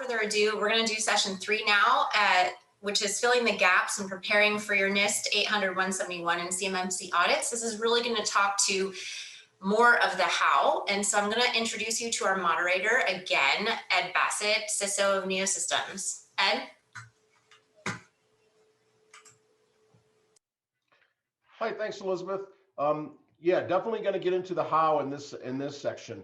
further ado, we're going to do session 3 now, which is filling the gaps and preparing for your NIST 800-171 and CMMC audits. This is really going to talk to more of the how. And so I'm going to introduce you to our moderator again, Ed Bassett, CISO of Neosystems. Ed? Hi, thanks, Elizabeth. Yeah, definitely going to get into the how in this section.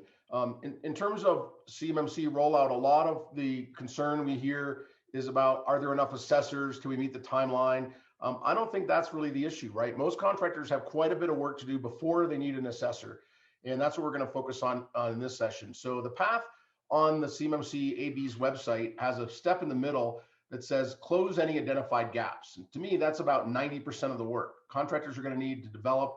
In terms of CMMC rollout, a lot of the concern we hear is about, are there enough assessors? Can we meet the timeline? I don't think that's really the issue, right? Most contractors have quite a bit of work to do before they need an assessor. And that's what we're going to focus on in this session. So the path on the CMMC AB's website has a step in the middle that says close any identified gaps. And to me, that's about 90% of the work. Contractors are going to need to develop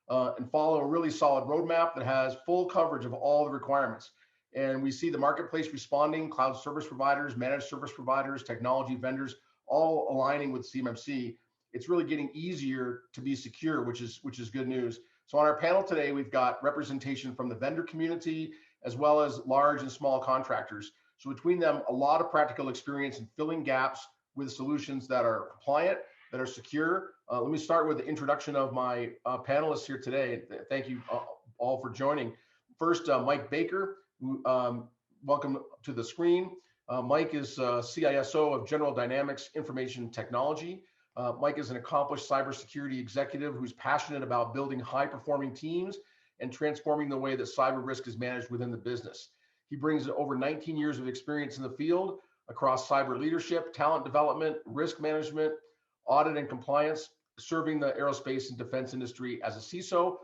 and follow a really solid roadmap that has full coverage of all the requirements. And we see the marketplace responding, cloud service providers, managed service providers, technology vendors, all aligning with CMMC. It's really getting easier to be secure, which is good news. So on our panel today, we've got representation from the vendor community, as well as large and small contractors. So between them, a lot of practical experience in filling gaps with solutions that are compliant, that are secure. Let me start with the introduction of my panelists here today. Thank you all for joining. First, Mike Baker, welcome to the screen. Mike is CISO of General Dynamics Information Technology. Mike is an accomplished cybersecurity executive who's passionate about building high-performing teams and transforming the way that cyber risk is managed within the business. He brings over 19 years of experience in the field across cyber leadership, talent development, risk management, audit and compliance, serving the aerospace and defense industry as a CISO,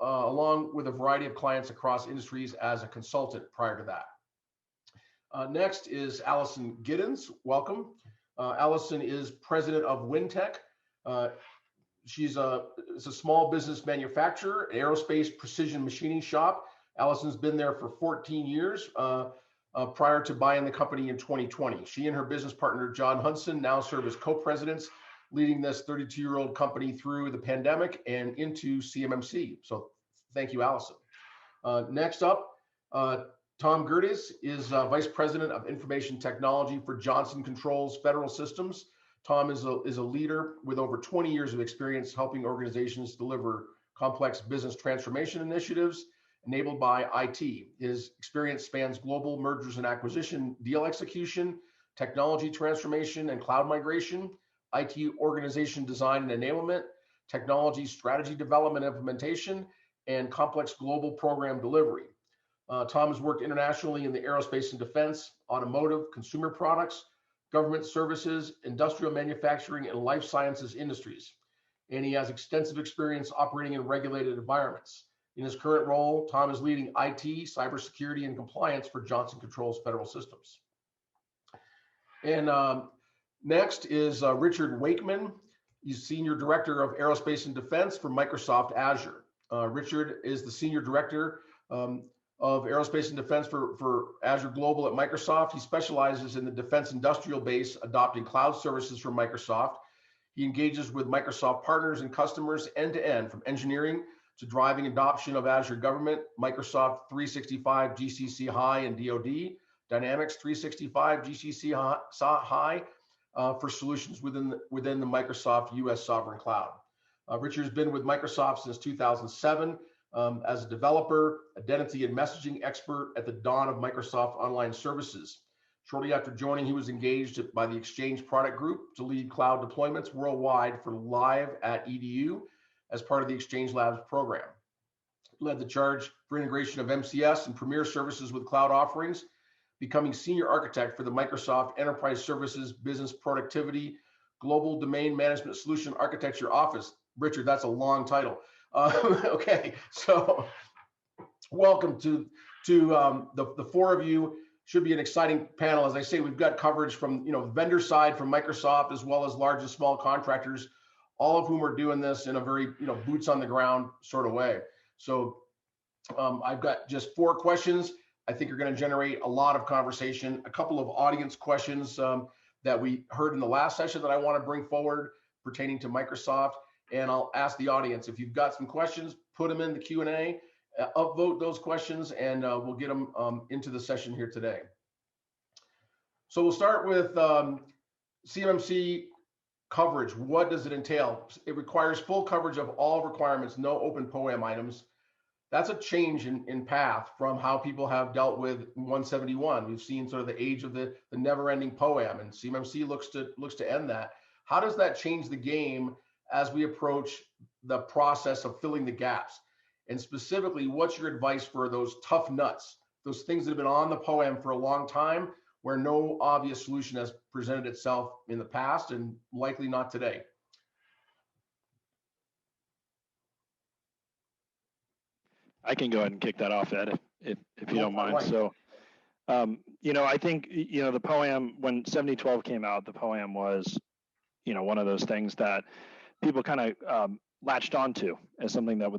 along with a variety of clients across industries as a consultant prior to that. Next is Alison Gidden. Welcome. Alison is president of WinTech. She's a small business manufacturer, an aerospace precision machining shop. Alison's been there for 14 years prior to buying the company in 2020. She and her business partner, John Hudson, now serve as co-presidents, leading this 32-year-old company through the pandemic and into CMMC. So thank you, Alison. Next up, Tom Gerdes is Vice President of Information Technology for Johnson Controls Federal Systems. Tom is a leader with over 20 years of experience helping organizations deliver complex business transformation initiatives enabled by IT. His experience spans global mergers and acquisition, deal execution, technology transformation and cloud migration, IT organization design and enablement, technology strategy development and implementation, and complex global program delivery. Tom has worked internationally in the aerospace and defense, automotive, consumer products, government services, industrial manufacturing, and life sciences industries. And he has extensive experience operating in regulated environments. In his current role, Tom is leading IT, cybersecurity, and compliance for Johnson Controls Federal Systems. And next is Richard Wakeman. He's Senior Director of Aerospace and Defense for Microsoft Azure. Richard is the Senior Director of Aerospace and Defense for Azure Global at Microsoft. He specializes in the defense industrial base, adopting cloud services from Microsoft. He engages with Microsoft partners and customers end-to-end, from engineering to driving adoption of Azure Government, Microsoft 365 GCC High and DoD, Dynamics 365 GCC High for solutions within the Microsoft US Sovereign Cloud. Richard's been with Microsoft since 2007 as a developer, identity and messaging expert at the dawn of Microsoft Online Services. Shortly after joining, he was engaged by the Exchange Product Group to lead cloud deployments worldwide for Live at EDU as part of the Exchange Labs program. He led the charge for integration of MCS and Premier services with cloud offerings, becoming senior architect for the Microsoft Enterprise Services Business Productivity Global Domain Management Solution Architecture Office. Richard, that's a long title. Okay, so welcome to the four of you. Should be an exciting panel. As I say, we've got coverage from the vendor side from Microsoft, as well as large and small contractors, all of whom are doing this in a very boots on the ground sort of way. So I've got just 4 questions I think are going to generate a lot of conversation. A couple of audience questions that we heard in the last session that I want to bring forward pertaining to Microsoft. And I'll ask the audience, if you've got some questions, put them in the Q&A, upvote those questions, and we'll get them into the session here today. So we'll start with CMMC coverage. What does it entail? It requires full coverage of all requirements, no open POAM items. That's a change in path from how people have dealt with 171. We've seen sort of the age of the never-ending POAM, and CMMC looks to end that. How does that change the game as we approach the process of filling the gaps? And specifically, what's your advice for those tough nuts, those things that have been on the POAM for a long time, where no obvious solution has presented itself in the past and likely not today? I can go ahead and kick that off, Ed, if you don't mind. Right. So, I think, the POAM, when 7012 came out, the POAM was, one of those things that people kind of latched onto as something that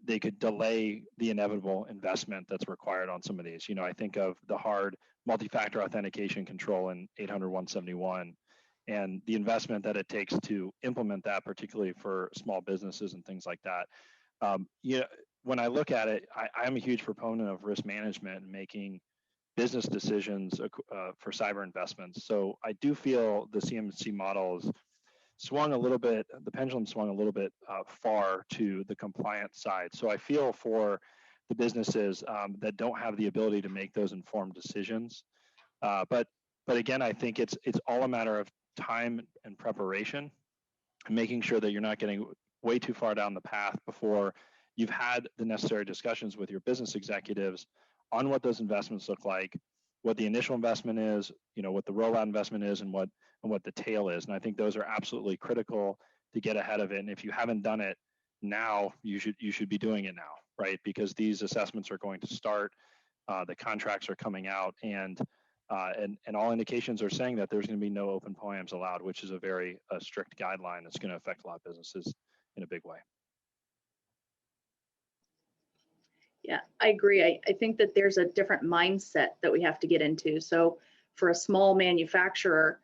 they could delay the inevitable investment that's required on some of these. I think of the hard multi-factor authentication control in 800-171 and the investment that it takes to implement that, particularly for small businesses and things like that. When I look at it, I'm a huge proponent of risk management and making business decisions for cyber investments. So I do feel the CMMC model is swung a little bit, the pendulum swung a little bit far to the compliance side. So I feel for the businesses that don't have the ability to make those informed decisions. But again, I think it's all a matter of time and preparation, and making sure that you're not getting way too far down the path before you've had the necessary discussions with your business executives on what those investments look like, what the initial investment is, what the rollout investment is, and what the tail is. And I think those are absolutely critical to get ahead of it. And if you haven't done it now, you should be doing it now, right? Because these assessments are going to start, the contracts are coming out, and all indications are saying that there's going to be no open POAMs allowed, which is a very strict guideline that's going to affect a lot of businesses in a big way. Yeah, I agree. I think that there's a different mindset that we have to get into. So for a small manufacturer,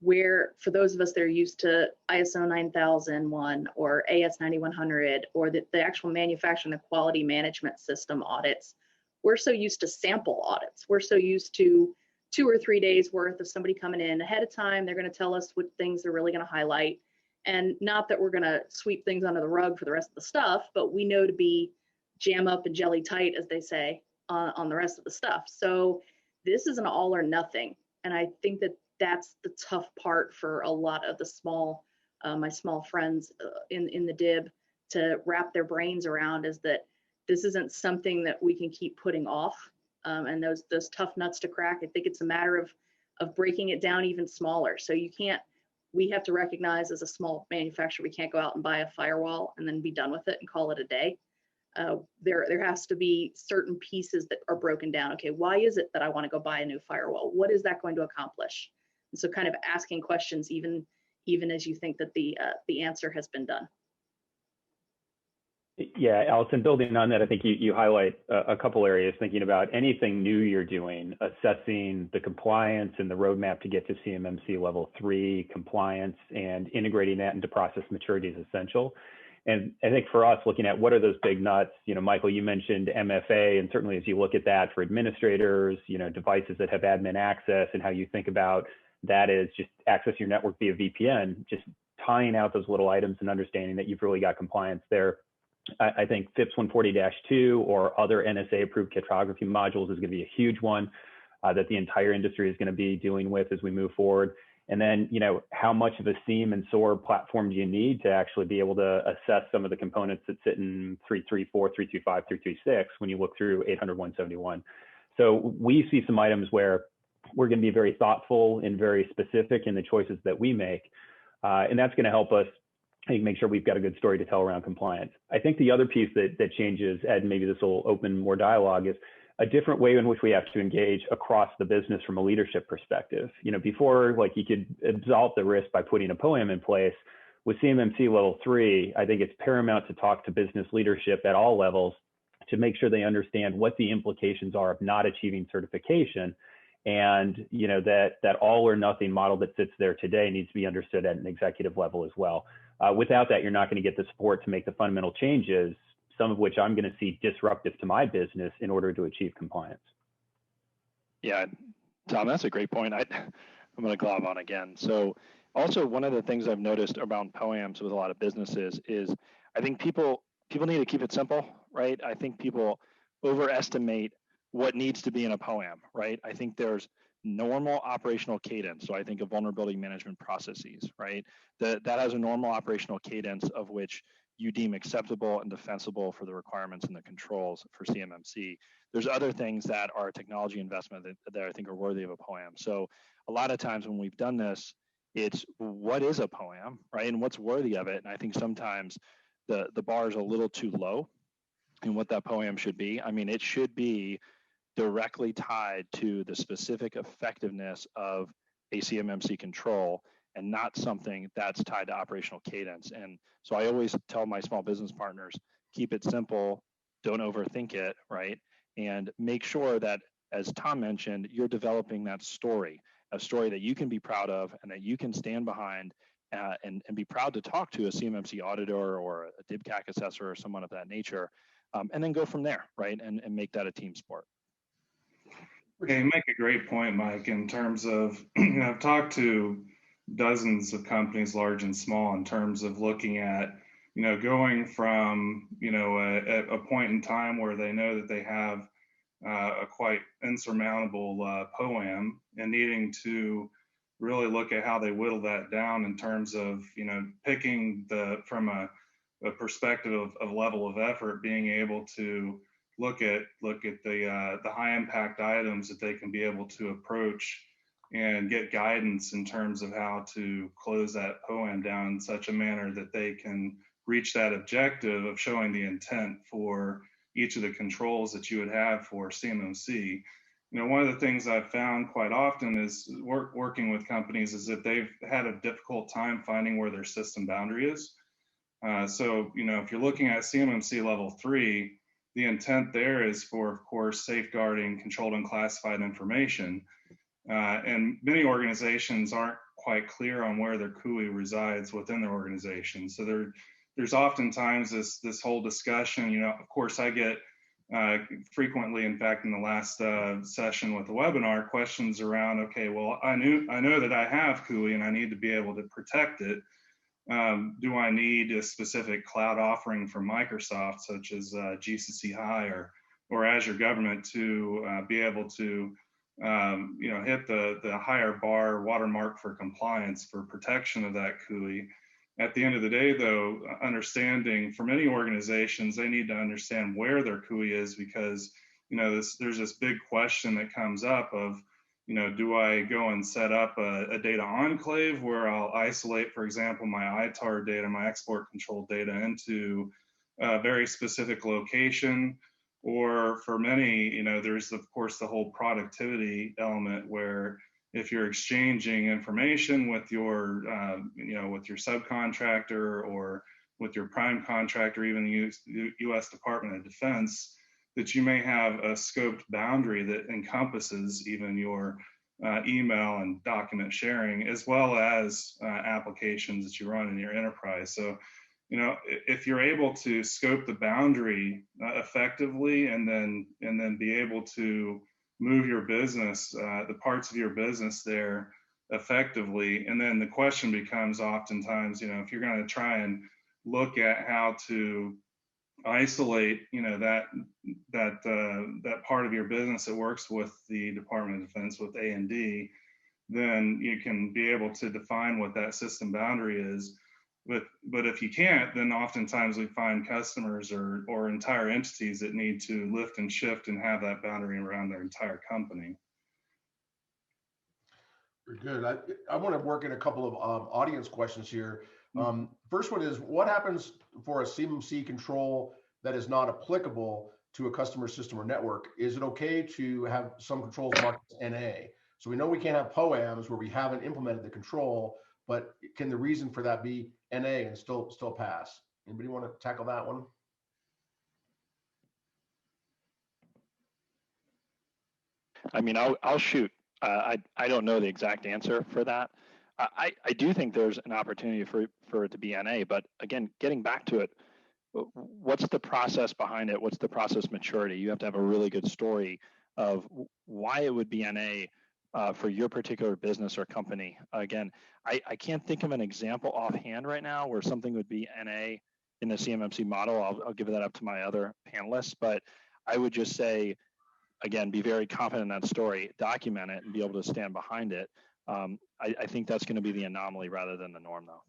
where for those of us that are used to ISO 9001 or AS 9100 or the actual manufacturing, the quality management system audits, we're so used to sample audits. We're so used to 2 or 3 days worth of somebody coming in ahead of time. They're going to tell us what things they're really going to highlight. And not that we're going to sweep things under the rug for the rest of the stuff, but we know to be jam up and jelly tight, as they say, on the rest of the stuff. So this is an all or nothing. And I think that that's the tough part for a lot of the small, my small friends in the DIB to wrap their brains around, is that this isn't something that we can keep putting off. And those tough nuts to crack, I think it's a matter of breaking it down even smaller. So we have to recognize as a small manufacturer, we can't go out and buy a firewall and then be done with it and call it a day. There has to be certain pieces that are broken down. Okay, why is it that I want to go buy a new firewall? What is that going to accomplish? And so kind of asking questions even as you think that the answer has been done. Yeah, Alison, building on that, I think you highlight a couple areas, thinking about anything new you're doing, assessing the compliance and the roadmap to get to CMMC level 3 compliance, and integrating that into process maturity is essential. And I think for us, looking at what are those big nuts, Michael, you mentioned MFA, and certainly as you look at that for administrators, devices that have admin access, and how you think about that is just access your network via VPN, just tying out those little items and understanding that you've really got compliance there. I think FIPS 140-2 or other NSA approved cryptography modules is going to be a huge one that the entire industry is going to be doing with as we move forward. And then, how much of a SIEM and SOAR platform do you need to actually be able to assess some of the components that sit in 334, 325, 336 when you look through 800-171? So we see some items where we're going to be very thoughtful and very specific in the choices that we make. And that's going to help us make sure we've got a good story to tell around compliance. I think the other piece that changes, Ed, and maybe this will open more dialogue, is a different way in which we have to engage across the business from a leadership perspective. Before, you could absolve the risk by putting a POAM in place. With CMMC level 3, I think it's paramount to talk to business leadership at all levels to make sure they understand what the implications are of not achieving certification, and that all or nothing model that sits there today needs to be understood at an executive level as well. Without that, you're not going to get the support to make the fundamental changes, some of which I'm going to see disruptive to my business in order to achieve compliance. Yeah, Tom, that's a great point. I'm going to glob on again. So also one of the things I've noticed around POAMs with a lot of businesses is I think people need to keep it simple, right? I think people overestimate what needs to be in a POAM, right? I think there's normal operational cadence. So I think of vulnerability management processes, right? That has a normal operational cadence of which you deem acceptable and defensible for the requirements and the controls for CMMC. There's other things that are technology investment that I think are worthy of a POAM. So a lot of times when we've done this, it's what is a POAM, right? And what's worthy of it? And I think sometimes the bar is a little too low in what that POAM should be. I mean, it should be directly tied to the specific effectiveness of a CMMC control and not something that's tied to operational cadence. And so I always tell my small business partners, keep it simple, don't overthink it, right? And make sure that, as Tom mentioned, you're developing that story, a story that you can be proud of and that you can stand behind and be proud to talk to a CMMC auditor or a DIBCAC assessor or someone of that nature, and then go from there, right? And make that a team sport. Okay, you make a great point, Mike, in terms of, I've talked to dozens of companies, large and small, in terms of looking at, going from, a point in time where they know that they have a quite insurmountable POAM and needing to really look at how they whittle that down in terms of, picking from a perspective of level of effort, being able to look at the high impact items that they can be able to approach and get guidance in terms of how to close that POAM down in such a manner that they can reach that objective of showing the intent for each of the controls that you would have for CMMC. One of the things I've found quite often is working with companies is that they've had a difficult time finding where their system boundary is. So, if you're looking at CMMC level 3, the intent there is for, of course, safeguarding controlled and classified information. And many organizations aren't quite clear on where their CUI resides within their organization. So there's oftentimes this whole discussion, of course, I get frequently, in fact, in the last session with the webinar, questions around, okay, well, I know that I have CUI and I need to be able to protect it. Do I need a specific cloud offering from Microsoft, such as GCC High or Azure Government, to be able to hit the higher bar watermark for compliance for protection of that CUI? At the end of the day, though, understanding for many organizations, they need to understand where their CUI is, because there's this big question that comes up of, do I go and set up a data enclave where I'll isolate, for example, my ITAR data, my export control data, into a very specific location? Or for many, there's of course the whole productivity element where if you're exchanging information with your, with your subcontractor or with your prime contractor, even the U.S. Department of Defense, that you may have a scoped boundary that encompasses even your email and document sharing, as well as applications that you run in your enterprise. So, if you're able to scope the boundary effectively and then be able to move your business, the parts of your business there effectively, and then the question becomes oftentimes, if you're going to try and look at how to isolate, that part of your business that works with the Department of Defense with A&D, then you can be able to define what that system boundary is. But if you can't, then oftentimes we find customers or entire entities that need to lift and shift and have that boundary around their entire company. Very good. I want to work in a couple of audience questions here. First one is, what happens for a CMMC control that is not applicable to a customer system or network? Is it okay to have some controls marked as NA? So we know we can't have POAMs where we haven't implemented the control, but can the reason for that be NA and still pass? Anybody want to tackle that one? I mean, I'll shoot. I don't know the exact answer for that. I do think there's an opportunity for it to be NA, but again, getting back to it, what's the process behind it? What's the process maturity? You have to have a really good story of why it would be NA for your particular business or company. Again, I can't think of an example offhand right now where something would be NA in the CMMC model. I'll give that up to my other panelists, but I would just say, again, be very confident in that story, document it, and be able to stand behind it. I think that's going to be the anomaly rather than the norm, though.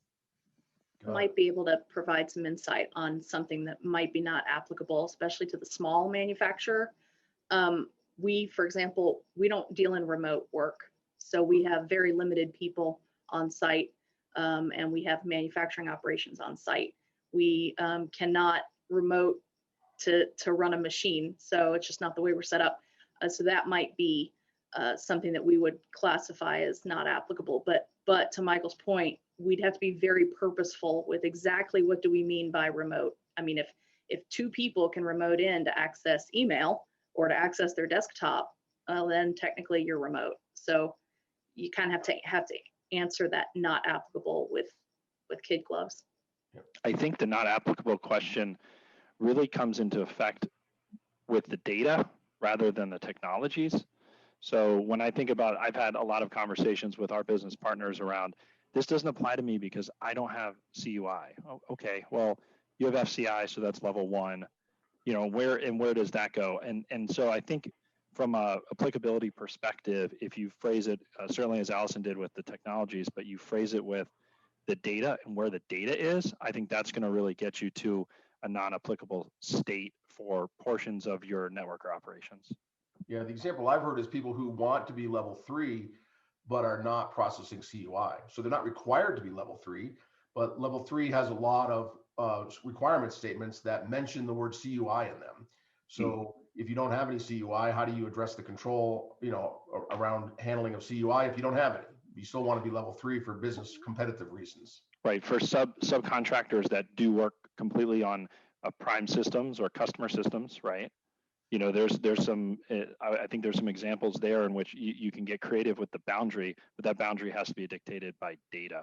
Might be able to provide some insight on something that might be not applicable, especially to the small manufacturer. We, for example, we don't deal in remote work. So we have very limited people on site, and we have manufacturing operations on site. We cannot remote to run a machine. So it's just not the way we're set up. So that might be something that we would classify as not applicable. But to Michael's point, we'd have to be very purposeful with exactly what do we mean by remote. I mean, if two people can remote in to access email or to access their desktop, then technically you're remote. So you kind of have to answer that not applicable with kid gloves. I think the not applicable question really comes into effect with the data rather than the technologies. So when I think about, I've had a lot of conversations with our business partners around, this doesn't apply to me because I don't have CUI. Oh, okay, well, you have FCI, so that's level 1. You know, where does that go? And so I think from a applicability perspective, if you phrase it, certainly as Alison did with the technologies, but you phrase it with the data and where the data is, I think that's going to really get you to a non-applicable state for portions of your network or operations. Yeah, the example I've heard is people who want to be level 3, but are not processing CUI. So they're not required to be level 3, but level 3 has a lot of requirement statements that mention the word CUI in them. So if you don't have any CUI, how do you address the control, around handling of CUI if you don't have any? You still want to be level 3 for business competitive reasons. Right, for subcontractors that do work completely on prime systems or customer systems, right? You know, there's some, I think there's some examples there in which you can get creative with the boundary, but that boundary has to be dictated by data.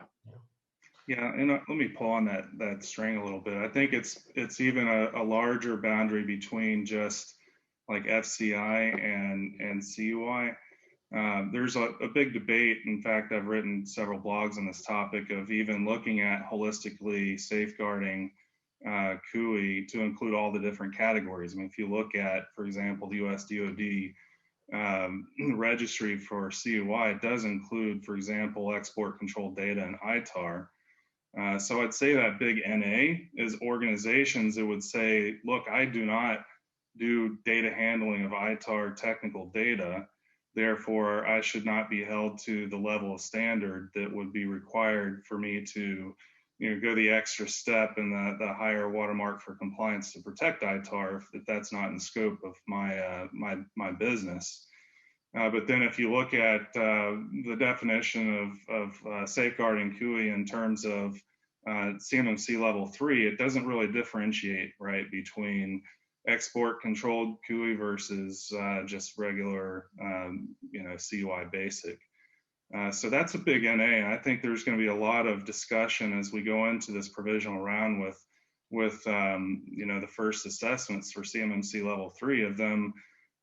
Yeah, and let me pull on that string a little bit. I think it's even a larger boundary between just like FCI and CUI. There's a big debate. In fact, I've written several blogs on this topic of even looking at holistically safeguarding CUI to include all the different categories. I mean, if you look at, for example, the US DoD registry for CUI, it does include, for example, export control data and ITAR. So I'd say that big NA is organizations that would say, look, I do not do data handling of ITAR technical data. Therefore, I should not be held to the level of standard that would be required for me to, go the extra step and the higher watermark for compliance to protect ITAR if that's not in scope of my business. But then if you look at the definition of safeguarding CUI in terms of CMMC level 3, it doesn't really differentiate, right, between export controlled CUI versus just regular, CUI basic. So that's a big NA, and I think there's going to be a lot of discussion as we go into this provisional round with the first assessments for CMMC level 3 of them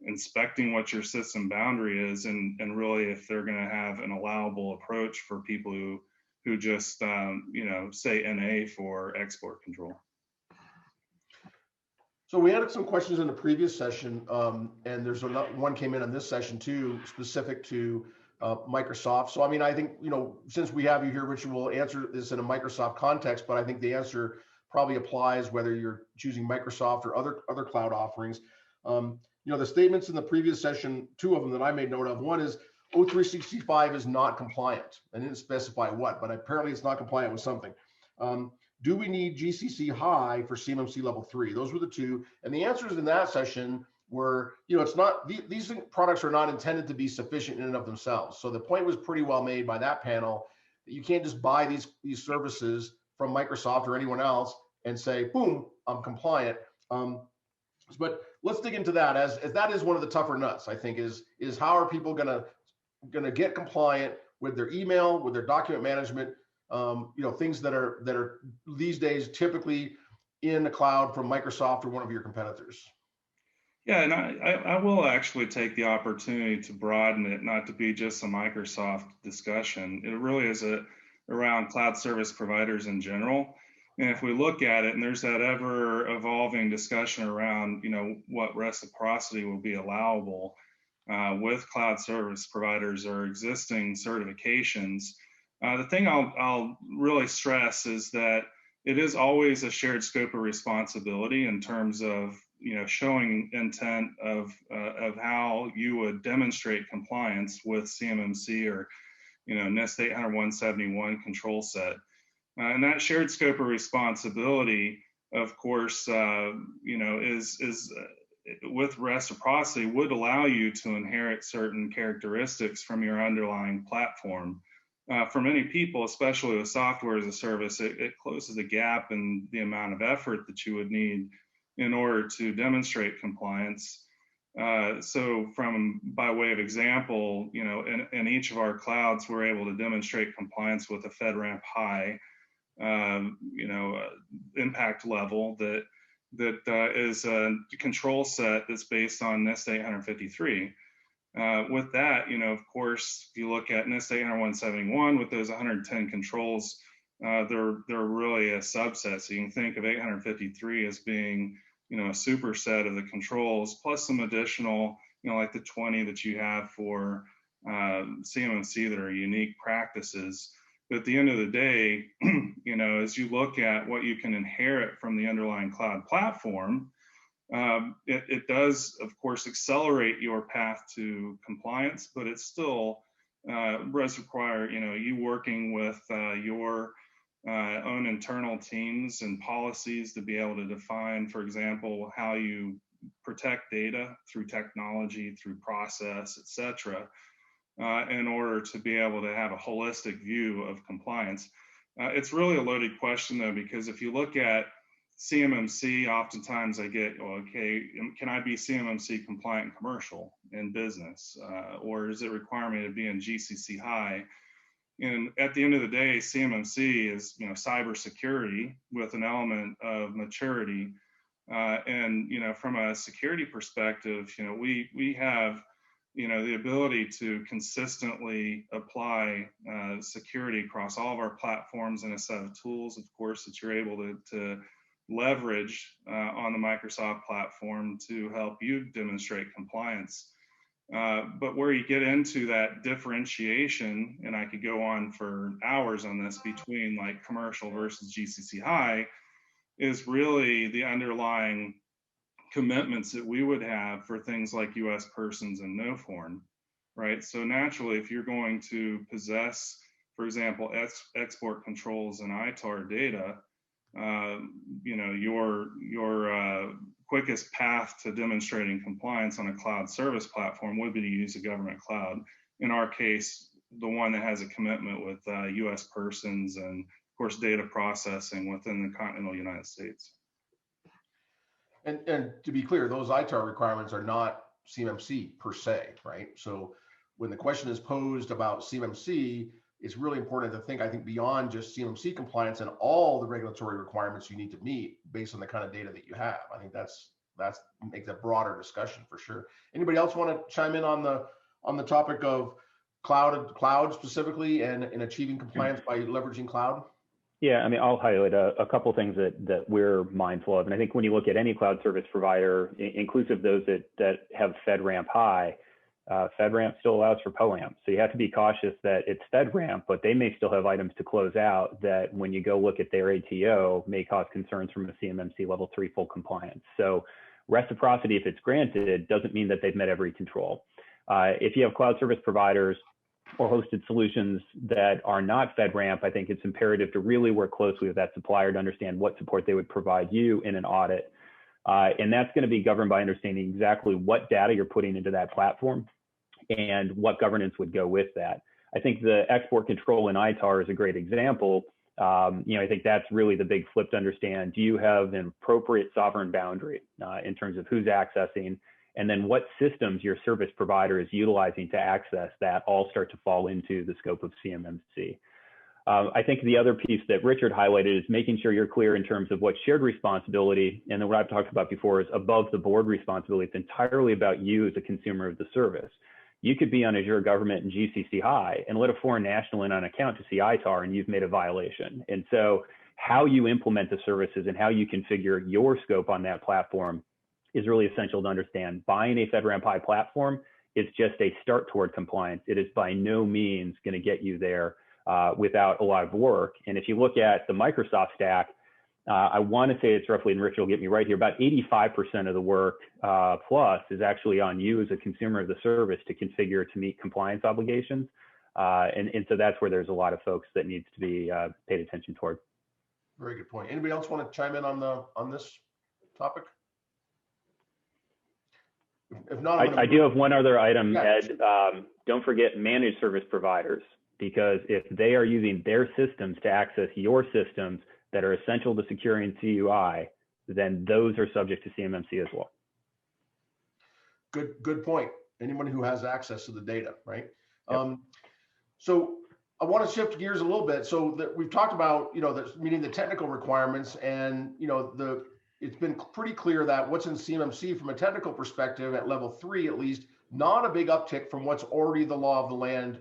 inspecting what your system boundary is and really if they're going to have an allowable approach for people who just say NA for export control. So we had some questions in the previous session, and there's one came in on this session too, specific to Microsoft. So I mean, I think since we have you here, Richard, we'll answer this in a Microsoft context, but I think the answer probably applies whether you're choosing Microsoft or other cloud offerings. The statements in the previous session, 2 of them that I made note of. One is O365 is not compliant. I didn't specify what, but apparently it's not compliant with something. Do we need GCC high for CMMC level 3? Those were the 2. And the answers in that session were, it's not, these products are not intended to be sufficient in and of themselves. So the point was pretty well made by that panel that you can't just buy these services from Microsoft or anyone else and say, boom, I'm compliant. But let's dig into that as that is one of the tougher nuts, I think, is how are people gonna get compliant with their email, with their document management, things that are these days typically in the cloud from Microsoft or one of your competitors. Yeah, and I will actually take the opportunity to broaden it, not to be just a Microsoft discussion. It really is around cloud service providers in general. And if we look at it, and there's that ever evolving discussion around, what reciprocity will be allowable with cloud service providers or existing certifications. The thing I'll really stress is that it is always a shared scope of responsibility in terms of showing intent of how you would demonstrate compliance with CMMC or NIST 800-171 control set, and that shared scope of responsibility, of course, is with reciprocity would allow you to inherit certain characteristics from your underlying platform. For many people, especially with software as a service, it closes the gap in the amount of effort that you would need in order to demonstrate compliance. So by way of example, in each of our clouds, we're able to demonstrate compliance with a FedRAMP high, impact level that is a control set that's based on NIST 853. With that, of course, if you look at NIST 800-171 with those 110 controls, they're really a subset. So you can think of 853 as being, a superset of the controls, plus some additional, like the 20 that you have for CMMC that are unique practices. But at the end of the day, as you look at what you can inherit from the underlying cloud platform, it does, of course, accelerate your path to compliance, but it still does require, you working with your own internal teams and policies to be able to define, for example, how you protect data through technology, through process, et cetera, in order to be able to have a holistic view of compliance. It's really a loaded question, though, because if you look at CMMC, oftentimes I get, okay, can I be CMMC compliant commercial in business? Or does it require me to be in GCC high? And at the end of the day, CMMC is, cybersecurity with an element of maturity. And, from a security perspective, we have, the ability to consistently apply security across all of our platforms and a set of tools, of course, that you're able to leverage on the Microsoft platform to help you demonstrate compliance. But where you get into that differentiation, and I could go on for hours on this, between like commercial versus GCC high, is really the underlying commitments that we would have for things like US persons and no foreign, right? So naturally, if you're going to possess, for example, export controls and ITAR data, your quickest path to demonstrating compliance on a cloud service platform would be to use a government cloud. In our case, the one that has a commitment with US persons and, of course, data processing within the continental United States. And to be clear, those ITAR requirements are not CMMC per se, right? So when the question is posed about CMMC, it's really important to think, I think, beyond just CMMC compliance and all the regulatory requirements you need to meet based on the kind of data that you have. I think that's makes a broader discussion for sure. Anybody else want to chime in on the topic of cloud specifically and achieving compliance by leveraging cloud? Yeah, I mean, I'll highlight a couple things that we're mindful of. And I think when you look at any cloud service provider, inclusive of those that have FedRAMP high, FedRAMP still allows for POAM. So you have to be cautious that it's FedRAMP, but they may still have items to close out that when you go look at their ATO may cause concerns from a CMMC level 3 full compliance. So reciprocity, if it's granted, doesn't mean that they've met every control. If you have cloud service providers or hosted solutions that are not FedRAMP, I think it's imperative to really work closely with that supplier to understand what support they would provide you in an audit. And that's going to be governed by understanding exactly what data you're putting into that platform and what governance would go with that. I think the export control in ITAR is a great example. I think that's really the big flip to understand. Do you have an appropriate sovereign boundary in terms of who's accessing, and then what systems your service provider is utilizing to access that all start to fall into the scope of CMMC. I think the other piece that Richard highlighted is making sure you're clear in terms of what shared responsibility, and then what I've talked about before is above the board responsibility. It's entirely about you as a consumer of the service. You could be on Azure Government and GCC High and let a foreign national in on account to see ITAR, and you've made a violation. And so how you implement the services and how you configure your scope on that platform is really essential to understand. Buying a FedRAMP High platform is just a start toward compliance. It is by no means going to get you there without a lot of work. And if you look at the Microsoft stack, I want to say it's roughly, and Richard will get me right here, about 85% of the work plus is actually on you as a consumer of the service to configure to meet compliance obligations. And so that's where there's a lot of folks that needs to be paid attention toward. Very good point. Anybody else want to chime in on this topic? If not, I do have one other item, yeah, Ed. Don't forget managed service providers, because if they are using their systems to access your systems that are essential to securing CUI, then those are subject to CMMC as well. Good point. Anyone who has access to the data, right? Yep. So I want to shift gears a little bit. So that we've talked about, meeting the technical requirements, and it's been pretty clear that what's in CMMC from a technical perspective at level 3, at least, not a big uptick from what's already the law of the land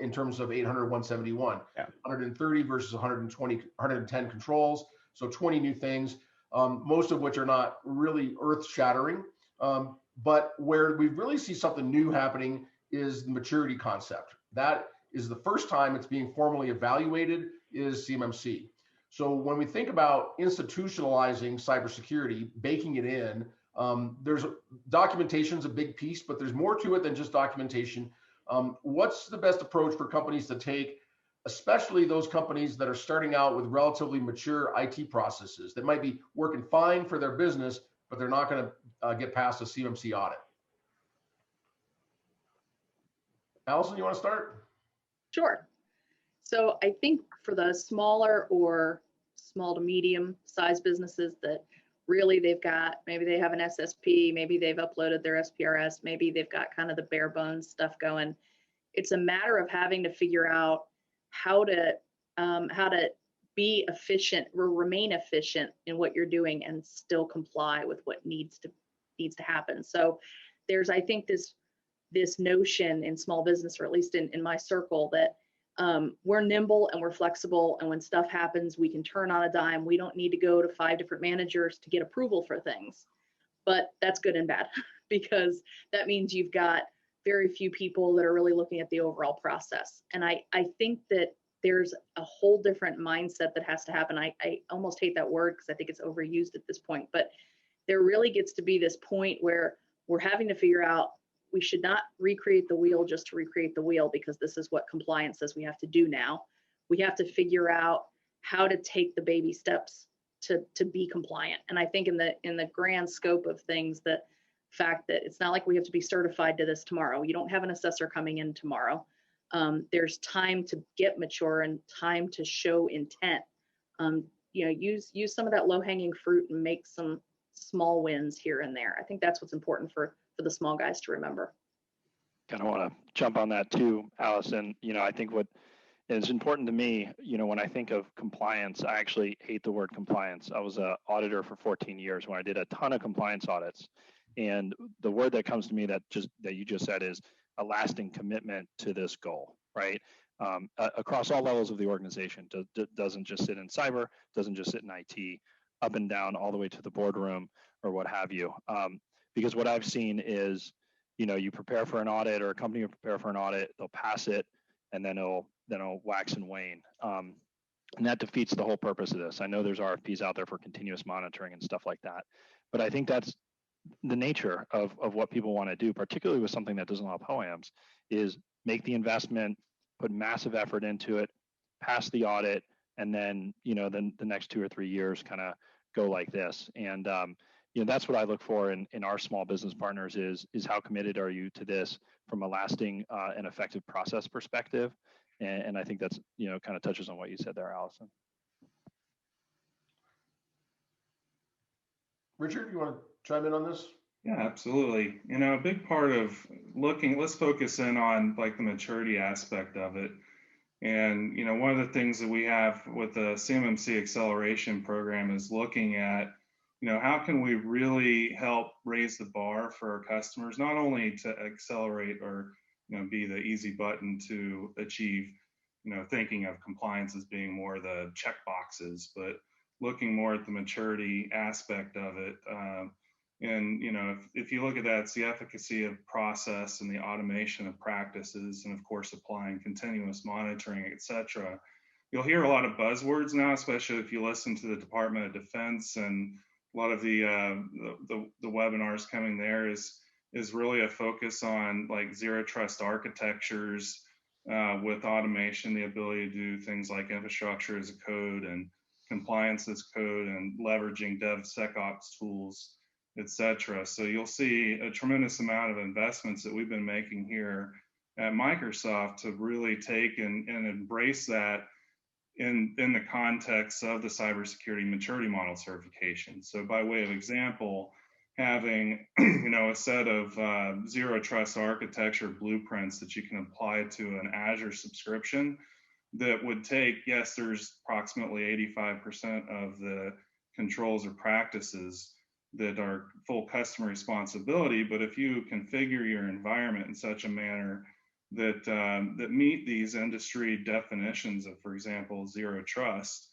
in terms of 800, 171, yeah. 130 versus 120, 110 controls. So 20 new things, most of which are not really earth shattering. But where we really see something new happening is the maturity concept. That is the first time it's being formally evaluated is CMMC. So when we think about institutionalizing cybersecurity, baking it in, documentation's a big piece, but there's more to it than just documentation. What's the best approach for companies to take, especially those companies that are starting out with relatively mature IT processes that might be working fine for their business, but they're not going to get past a CMMC audit? Alison, you want to start? Sure. So I think for the smaller or small to medium size businesses that really maybe they have an SSP, maybe they've uploaded their SPRS, maybe they've got kind of the bare bones stuff going. It's a matter of having to figure out how to be efficient or remain efficient in what you're doing and still comply with what needs to happen. So there's, I think, this notion in small business, or at least in my circle, that we're nimble and we're flexible, and when stuff happens, we can turn on a dime. We don't need to go to 5 different managers to get approval for things. But that's good and bad, because that means you've got very few people that are really looking at the overall process. And I think that there's a whole different mindset that has to happen. I almost hate that word because I think it's overused at this point, but there really gets to be this point where we're having to figure out, we should not recreate the wheel just to recreate the wheel, because this is what compliance says we have to do now. We have to figure out how to take the baby steps to be compliant. And I think in the grand scope of things, the fact that it's not like we have to be certified to this tomorrow. You don't have an assessor coming in tomorrow. There's time to get mature and time to show intent. Use some of that low-hanging fruit and make some small wins here and there. I think that's what's important for the small guys to remember. Kind of want to jump on that too, Allison. I think what is important to me, when I think of compliance, I actually hate the word compliance. I was an auditor for 14 years when I did a ton of compliance audits. And the word that comes to me that you just said is a lasting commitment to this goal, right? Across all levels of the organization. Doesn't just sit in cyber, doesn't just sit in IT, up and down all the way to the boardroom or what have you. Because what I've seen is, you prepare for an audit, or a company will prepare for an audit, they'll pass it, and then it'll wax and wane. And that defeats the whole purpose of this. I know there's RFPs out there for continuous monitoring and stuff like that, but I think that's the nature of what people want to do, particularly with something that doesn't have POAMs, is make the investment, put massive effort into it, pass the audit, and then, then the next 2 or 3 years kind of go like this. And, that's what I look for in our small business partners is how committed are you to this from a lasting and effective process perspective. And I think that's, kind of touches on what you said there, Allison. Richard, you want to chime in on this? Yeah, absolutely. A big part of let's focus in on like the maturity aspect of it. And, one of the things that we have with the CMMC Acceleration program is looking at, how can we really help raise the bar for our customers, not only to accelerate or, be the easy button to achieve, thinking of compliance as being more the check boxes, but looking more at the maturity aspect of it. And, if you look at that, it's the efficacy of process and the automation of practices, and of course, applying continuous monitoring, et cetera. You'll hear a lot of buzzwords now, especially if you listen to the Department of Defense, and a lot of the webinars coming there is really a focus on like zero trust architectures with automation, the ability to do things like infrastructure as a code and compliance as code, and leveraging DevSecOps tools, etc. So you'll see a tremendous amount of investments that we've been making here at Microsoft to really take and embrace that in the context of the cybersecurity maturity model certification. So by way of example, having a set of zero trust architecture blueprints that you can apply to an Azure subscription that would take, yes, there's approximately 85% of the controls or practices that are full customer responsibility, but if you configure your environment in such a manner that that meet these industry definitions of, for example, zero trust,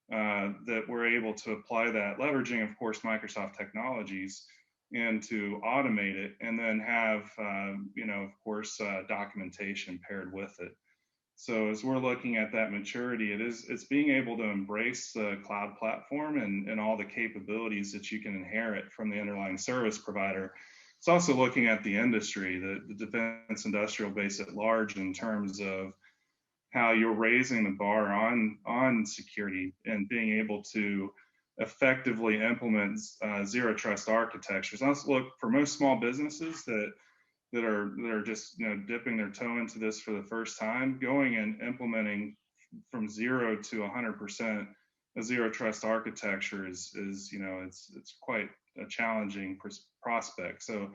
that we're able to apply that, leveraging, of course, Microsoft technologies, and to automate it, and then have, of course, documentation paired with it. So as we're looking at that maturity, it's being able to embrace the cloud platform and all the capabilities that you can inherit from the underlying service provider. It's also looking at the industry, the defense industrial base at large, in terms of how you're raising the bar on security and being able to effectively implement zero trust architectures. Also look for most small businesses that are just dipping their toe into this for the first time, going and implementing from 0 to 100% a zero trust architecture is it's quite a challenging prospect. So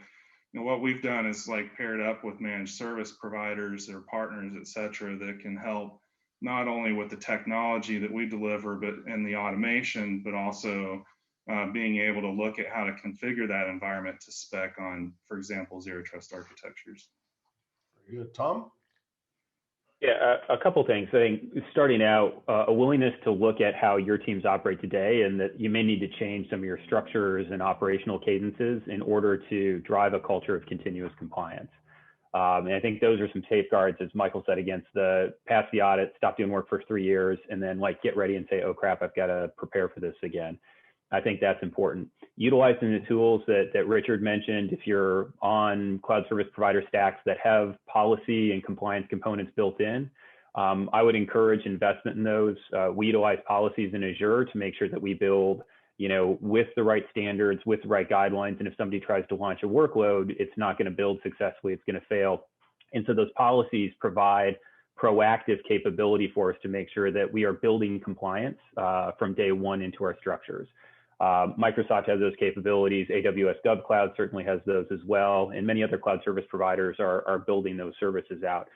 what we've done is like paired up with managed service providers or partners, et cetera, that can help not only with the technology that we deliver, but in the automation, but also being able to look at how to configure that environment to spec on, for example, zero trust architectures. Very good. Tom? Yeah, a couple things. I think starting out, a willingness to look at how your teams operate today, and that you may need to change some of your structures and operational cadences in order to drive a culture of continuous compliance. And I think those are some safeguards, as Michael said, against the pass the audit, stop doing work for 3 years, and then like get ready and say, oh crap, I've got to prepare for this again. I think that's important. Utilizing the tools that Richard mentioned, if you're on cloud service provider stacks that have policy and compliance components built in, I would encourage investment in those. We utilize policies in Azure to make sure that we build, with the right standards, with the right guidelines. And if somebody tries to launch a workload, it's not going to build successfully, it's going to fail. And so those policies provide proactive capability for us to make sure that we are building compliance from day one into our structures. Microsoft has those capabilities. AWS GovCloud certainly has those as well. And many other cloud service providers are building those services out.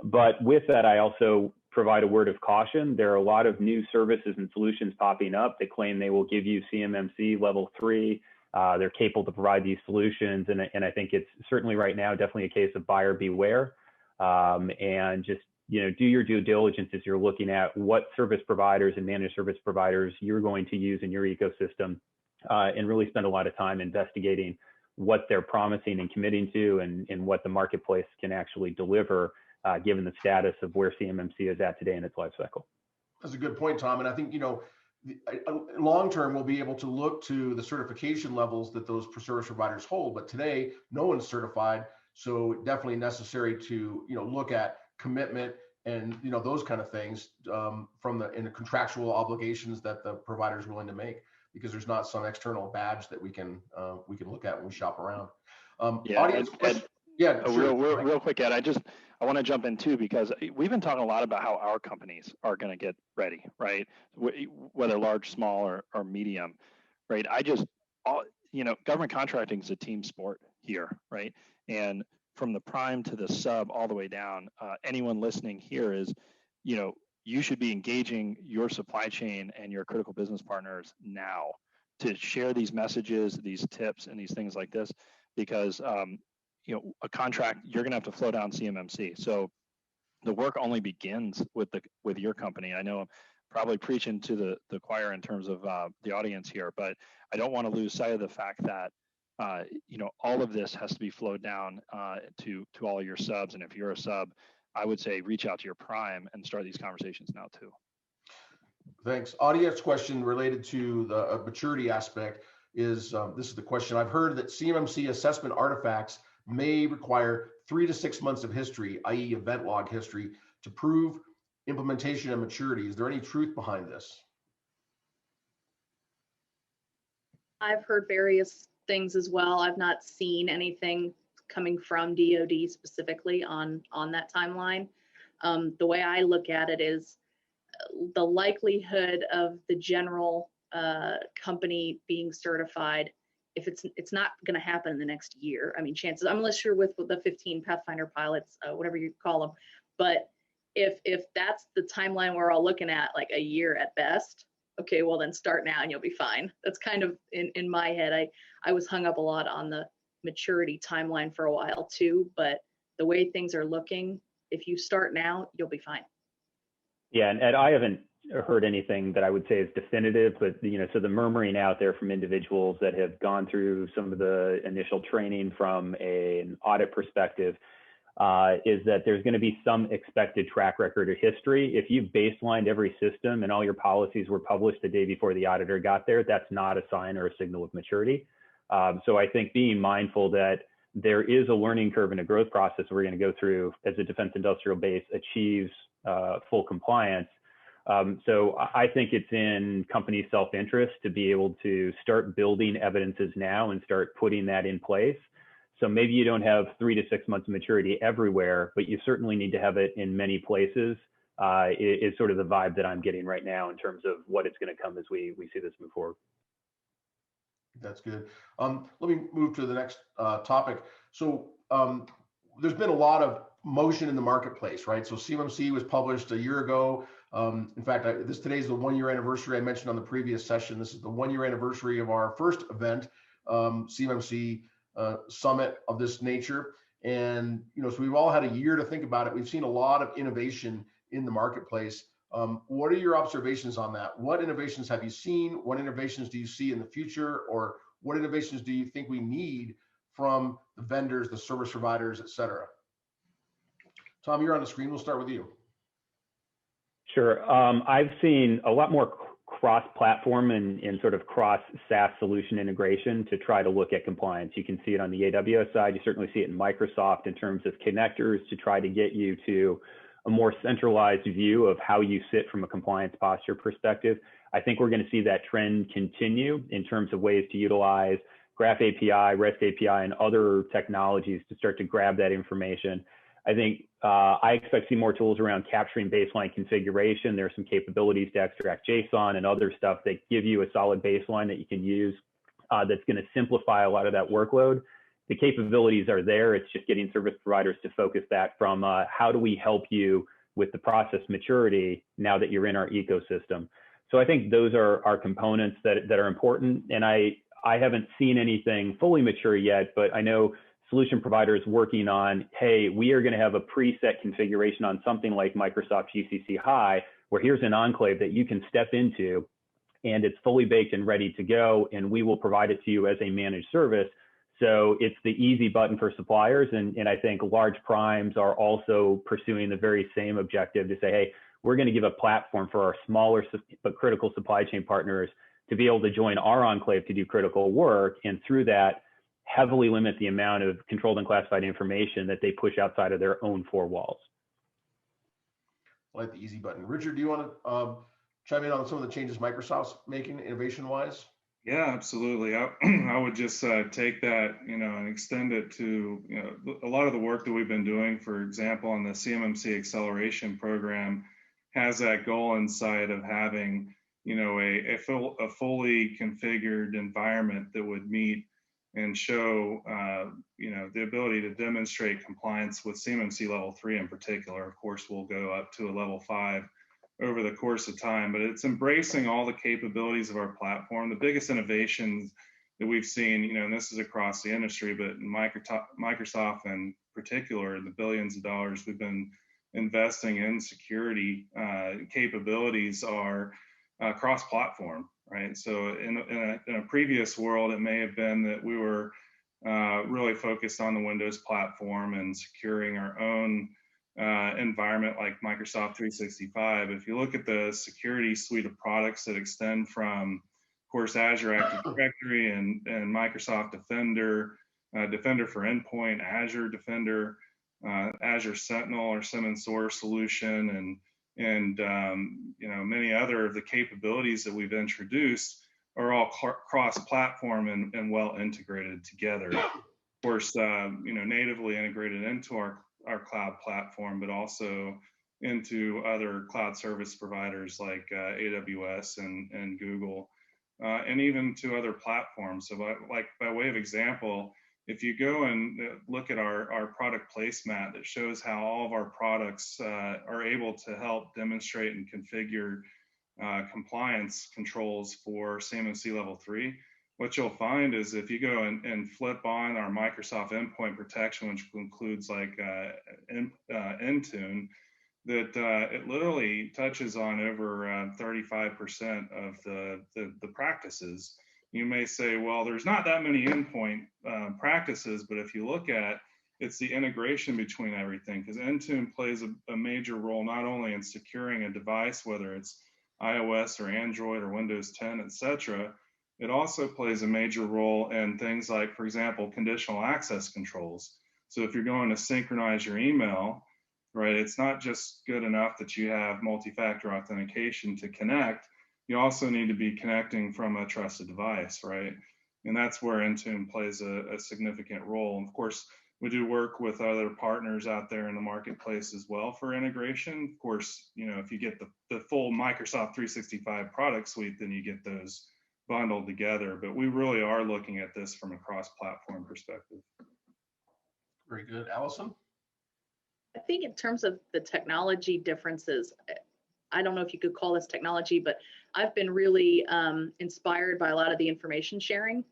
But with that, I also provide a word of caution. There are a lot of new services and solutions popping up that claim they will give you CMMC level 3. They're capable to provide these solutions. And I think it's certainly right now, definitely a case of buyer beware. And just, do your due diligence as you're looking at what service providers and managed service providers you're going to use in your ecosystem, and really spend a lot of time investigating what they're promising and committing to, and what the marketplace can actually deliver, given the status of where CMMC is at today in its life cycle. That's a good point, Tom. And I think, long term, we'll be able to look to the certification levels that those service providers hold. But today, no one's certified. So definitely necessary to, look at commitment and, those kind of things from the contractual obligations that the provider is willing to make, because there's not some external badge that we can look at when we shop around. Audience question. Yeah, sure. Real quick, Ed, I want to jump in too, because we've been talking a lot about how our companies are going to get ready, right? Whether large, small, or medium, right? Government contracting is a team sport here, right? And from the prime to the sub all the way down, anyone listening here is you should be engaging your supply chain and your critical business partners now to share these messages, these tips, and these things like this, because a contract, you're going to have to flow down CMMC. So the work only begins with your company. I know I'm probably preaching to the choir in terms of the audience here, but I don't want to lose sight of the fact that all of this has to be flowed down to all your subs. And if you're a sub, I would say reach out to your prime and start these conversations now too. Thanks. Audience question related to the maturity aspect is, this is the question. I've heard that CMMC assessment artifacts may require 3 to 6 months of history, i.e. event log history, to prove implementation and maturity. Is there any truth behind this? I've heard various things as well. I've not seen anything coming from DoD specifically on that timeline. The way I look at it is the likelihood of the general company being certified, if it's not going to happen in the next year. I mean, chances, unless you're with the 15 Pathfinder pilots, whatever you call them, but if that's the timeline we're all looking at, like a year at best, okay, well then start now and you'll be fine. That's kind of in my head. I was hung up a lot on the maturity timeline for a while too, but the way things are looking, if you start now, you'll be fine. Yeah, and I haven't heard anything that I would say is definitive, but so the murmuring out there from individuals that have gone through some of the initial training from an audit perspective is that there's going to be some expected track record or history. If you've baselined every system and all your policies were published the day before the auditor got there, that's not a sign or a signal of maturity. So I think being mindful that there is a learning curve and a growth process we're going to go through as the defense industrial base achieves full compliance. So I think it's in company self-interest to be able to start building evidences now and start putting that in place. So maybe you don't have 3 to 6 months of maturity everywhere, but you certainly need to have it in many places. Is sort of the vibe that I'm getting right now in terms of what it's going to come as we see this move forward. That's good. Let me move to the next topic. So there's been a lot of motion in the marketplace, right? So CMMC was published a year ago. In fact, today's the 1-year anniversary I mentioned on the previous session. This is the 1-year anniversary of our first event, CMMC summit of this nature. And, so we've all had a year to think about it. We've seen a lot of innovation in the marketplace. What are your observations on that? What innovations have you seen? What innovations do you see in the future? Or what innovations do you think we need from the vendors, the service providers, et cetera? Tom, you're on the screen. We'll start with you. Sure. I've seen a lot more cross-platform and sort of cross-SaaS solution integration to try to look at compliance. You can see it on the AWS side. You certainly see it in Microsoft in terms of connectors to try to get you to a more centralized view of how you sit from a compliance posture perspective. I think we're going to see that trend continue in terms of ways to utilize Graph API, REST API, and other technologies to start to grab that information. I think I expect to see more tools around capturing baseline configuration. There are some capabilities to extract JSON and other stuff that give you a solid baseline that you can use that's going to simplify a lot of that workload. The capabilities are there. It's just getting service providers to focus that from how do we help you with the process maturity now that you're in our ecosystem. So I think those are components that are important. And I haven't seen anything fully mature yet, but I know solution providers working on, hey, we are going to have a preset configuration on something like Microsoft GCC High, where here's an enclave that you can step into and it's fully baked and ready to go. And we will provide it to you as a managed service. So it's the easy button for suppliers. And I think large primes are also pursuing the very same objective to say, hey, we're going to give a platform for our smaller but critical supply chain partners to be able to join our enclave to do critical work. And through that, heavily limit the amount of controlled and classified information that they push outside of their own 4 walls. I like the easy button. Richard, do you want to chime in on some of the changes Microsoft's making innovation-wise? Yeah, absolutely. I would just take that, and extend it to, a lot of the work that we've been doing, for example, on the Cmmc Acceleration program has that goal in sight of having, a fully configured environment that would meet and show, the ability to demonstrate compliance with CMMC level 3 in particular. Of course, we'll go up to a level 5 over the course of time, but it's embracing all the capabilities of our platform. The biggest innovations that we've seen, and this is across the industry, but in Microsoft in particular, the billions of dollars we've been investing in security capabilities are cross-platform, right? So in a previous world, it may have been that we were really focused on the Windows platform and securing our own environment like Microsoft 365. If you look at the security suite of products that extend from, of course, Azure Active Directory and Microsoft Defender, Defender for Endpoint, Azure Defender, Azure Sentinel or SIEM and SOAR solution, and many other of the capabilities that we've introduced are all cross-platform and well integrated together. Of course, natively integrated into our cloud platform, but also into other cloud service providers like AWS and Google, and even to other platforms. So by way of example, if you go and look at our product placemat that shows how all of our products are able to help demonstrate and configure compliance controls for CMMC level 3, what you'll find is if you go and flip on our Microsoft Endpoint Protection, which includes like Intune, that it literally touches on over 35% of the practices. You may say, well, there's not that many endpoint practices, but if you look at it's the integration between everything, because Intune plays a major role not only in securing a device, whether it's iOS or Android or Windows 10, etc. It also plays a major role in things like, for example, conditional access controls. So if you're going to synchronize your email, right, it's not just good enough that you have multi-factor authentication to connect. You also need to be connecting from a trusted device, right? And that's where Intune plays a significant role. And of course, we do work with other partners out there in the marketplace as well for integration. Of course, if you get the full Microsoft 365 product suite, then you get those bundled together. But we really are looking at this from a cross-platform perspective. Very good. Alison? I think in terms of the technology differences, I don't know if you could call this technology, but I've been really inspired by a lot of the information sharing.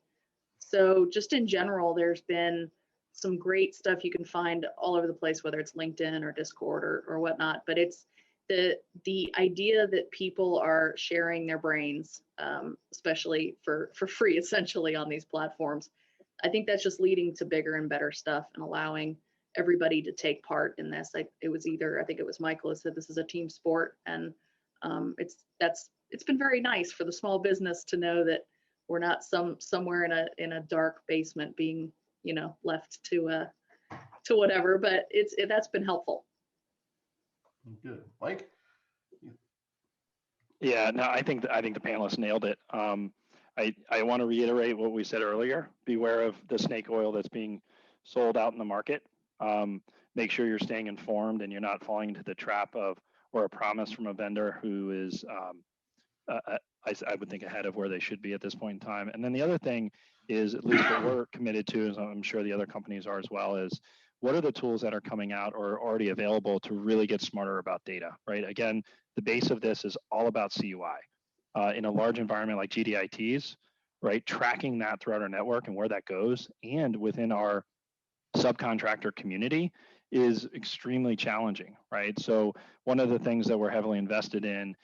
So just in general, there's been some great stuff you can find all over the place, whether it's LinkedIn or Discord or whatnot, but it's the idea that people are sharing their brains, especially for free, essentially on these platforms. I think that's just leading to bigger and better stuff and allowing everybody to take part in this. I think it was Michael who said this is a team sport, and it's been very nice for the small business to know that we're not somewhere in a dark basement being left to whatever, but that's been helpful. Good. Mike? Yeah, no, I think the panelists nailed it. I want to reiterate what we said earlier. Beware of the snake oil that's being sold out in the market. Make sure you're staying informed and you're not falling into the trap of or a promise from a vendor who is, I would think, ahead of where they should be at this point in time. And then the other thing is, at least what we're committed to, as I'm sure the other companies are as well, is what are the tools that are coming out or already available to really get smarter about data, right? Again, the base of this is all about CUI. In a large environment like GDITs, right, tracking that throughout our network and where that goes and within our subcontractor community is extremely challenging, right? So one of the things that we're heavily invested in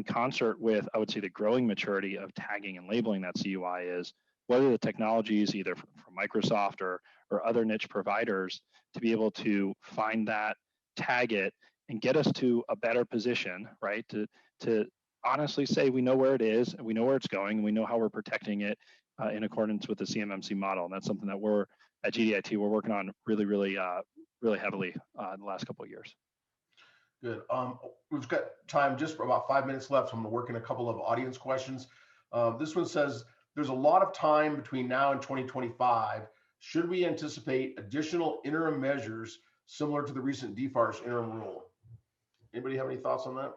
concert with, I would say, the growing maturity of tagging and labeling that CUI is what are the technologies, either from Microsoft or other niche providers, to be able to find that, tag it, and get us to a better position, right? To honestly say we know where it is, and we know where it's going, and we know how we're protecting it in accordance with the CMMC model. And that's something that we're at GDIT we're working on really heavily in the last couple of years. Good. We've got time just for about 5 minutes left. So I'm going to work in a couple of audience questions. This one says, there's a lot of time between now and 2025. Should we anticipate additional interim measures similar to the recent DFARS interim rule? Anybody have any thoughts on that?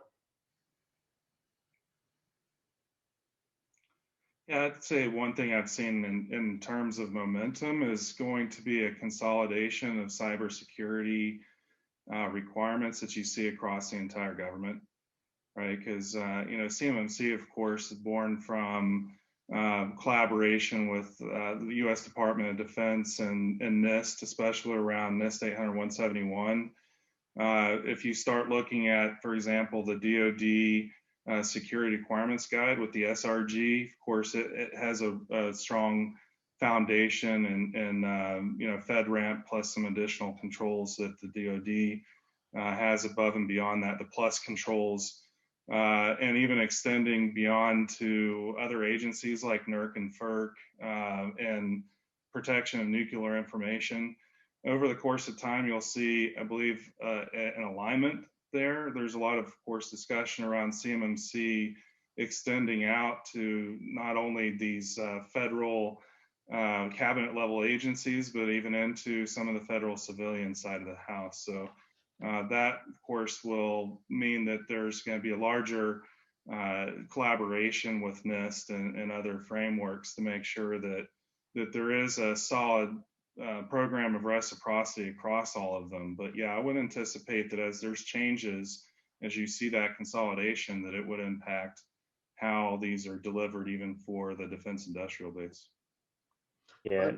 Yeah, I'd say one thing I've seen in terms of momentum is going to be a consolidation of cybersecurity requirements that you see across the entire government, right? Because CMMC, of course, is born from collaboration with the U.S. Department of Defense and NIST, especially around NIST 800-171. If you start looking at, for example, the DoD Security Requirements Guide with the SRG, of course, it has a strong foundation and FedRAMP plus some additional controls that the DoD has above and beyond that, the plus controls, and even extending beyond to other agencies like NERC and FERC and protection of nuclear information. Over the course of time, you'll see, I believe, an alignment there. There's a lot of course, discussion around CMMC extending out to not only these federal cabinet level agencies, but even into some of the federal civilian side of the house. So that, of course, will mean that there's going to be a larger collaboration with NIST and other frameworks to make sure that there is a solid program of reciprocity across all of them. But yeah, I would anticipate that as there's changes, as you see that consolidation, that it would impact how these are delivered even for the defense industrial base. Yeah,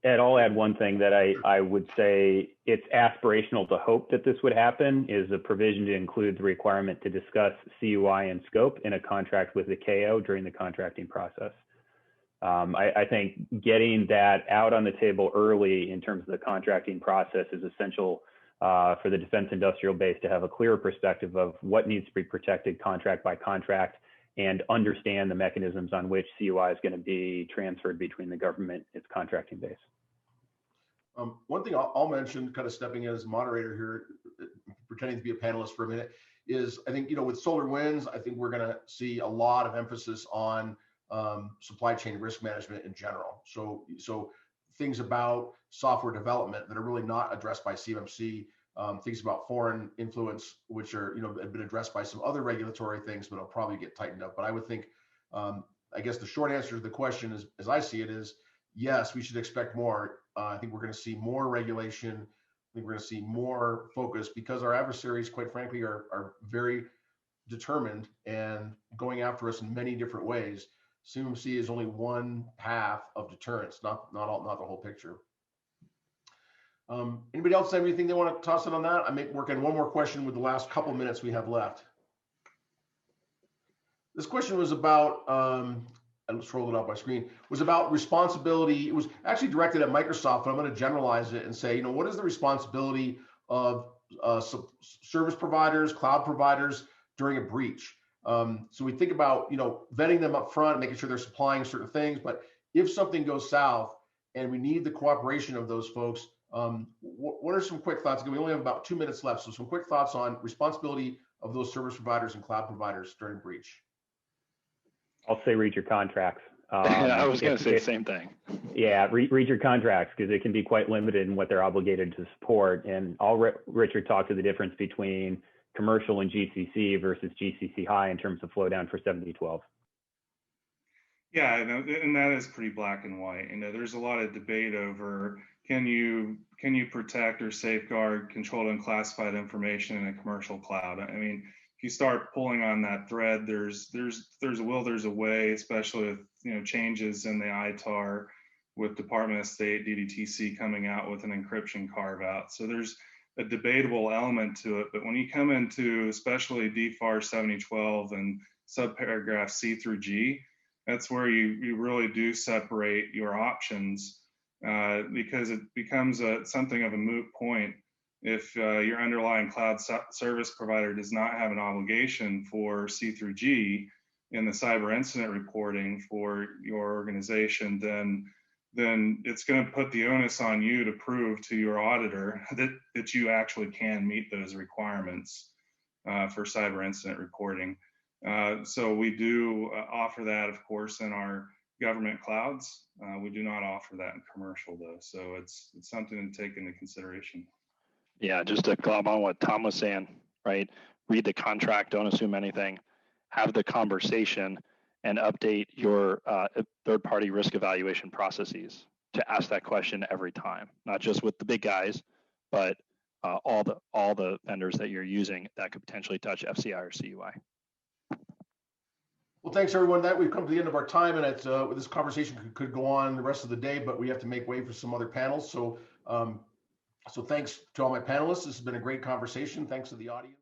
Ed, I'll add one thing that I would say it's aspirational to hope that this would happen is a provision to include the requirement to discuss CUI and scope in a contract with the KO during the contracting process. I think getting that out on the table early in terms of the contracting process is essential for the defense industrial base to have a clearer perspective of what needs to be protected contract by contract and understand the mechanisms on which CUI is going to be transferred between the government and its contracting base. One thing I'll mention, kind of stepping in as moderator here, pretending to be a panelist for a minute, is I think, with solar winds, I think we're going to see a lot of emphasis on supply chain risk management in general. So things about software development that are really not addressed by CMMC, things about foreign influence, which are, have been addressed by some other regulatory things, but will probably get tightened up. But I would think, I guess the short answer to the question is, as I see it, is yes, we should expect more. I think we're going to see more regulation. I think we're going to see more focus because our adversaries, quite frankly, are very determined and going after us in many different ways. CMMC is only one path of deterrence, not the whole picture. Anybody else have anything they want to toss in on that? I may work on one more question with the last couple minutes we have left. This question was about, I scrolled it up my screen, was about responsibility. It was actually directed at Microsoft, but I'm going to generalize it and say, what is the responsibility of service providers, cloud providers during a breach? So we think about, vetting them up front, making sure they're supplying certain things. But if something goes south and we need the cooperation of those folks, what are some quick thoughts? Again, we only have about 2 minutes left. So some quick thoughts on responsibility of those service providers and cloud providers during breach. I'll say read your contracts. I was going to say the same thing. Yeah, read your contracts because it can be quite limited in what they're obligated to support. And I'll Richard talk to the difference between commercial and GCC versus GCC high in terms of flow down for 7012. Yeah, and that is pretty black and white. There's a lot of debate over can you protect or safeguard controlled and classified information in a commercial cloud? I mean, if you start pulling on that thread, there's a will, there's a way, especially with changes in the ITAR with Department of State, DDTC coming out with an encryption carve out. So there's a debatable element to it, but when you come into especially DFAR 7012 and subparagraph C through G, that's where you really do separate your options because it becomes something of a moot point if your underlying cloud service provider does not have an obligation for C through G in the cyber incident reporting for your organization, then it's going to put the onus on you to prove to your auditor that you actually can meet those requirements for cyber incident reporting. So we do offer that, of course, in our government clouds. We do not offer that in commercial, though. So it's something to take into consideration. Yeah, just to glob on what Tom was saying, right? Read the contract, don't assume anything, have the conversation, and update your third-party risk evaluation processes to ask that question every time, not just with the big guys, but all the vendors that you're using that could potentially touch FCI or CUI. Well, thanks everyone. That we've come to the end of our time, and it's this conversation could go on the rest of the day, but we have to make way for some other panels. So, so thanks to all my panelists. This has been a great conversation. Thanks to the audience.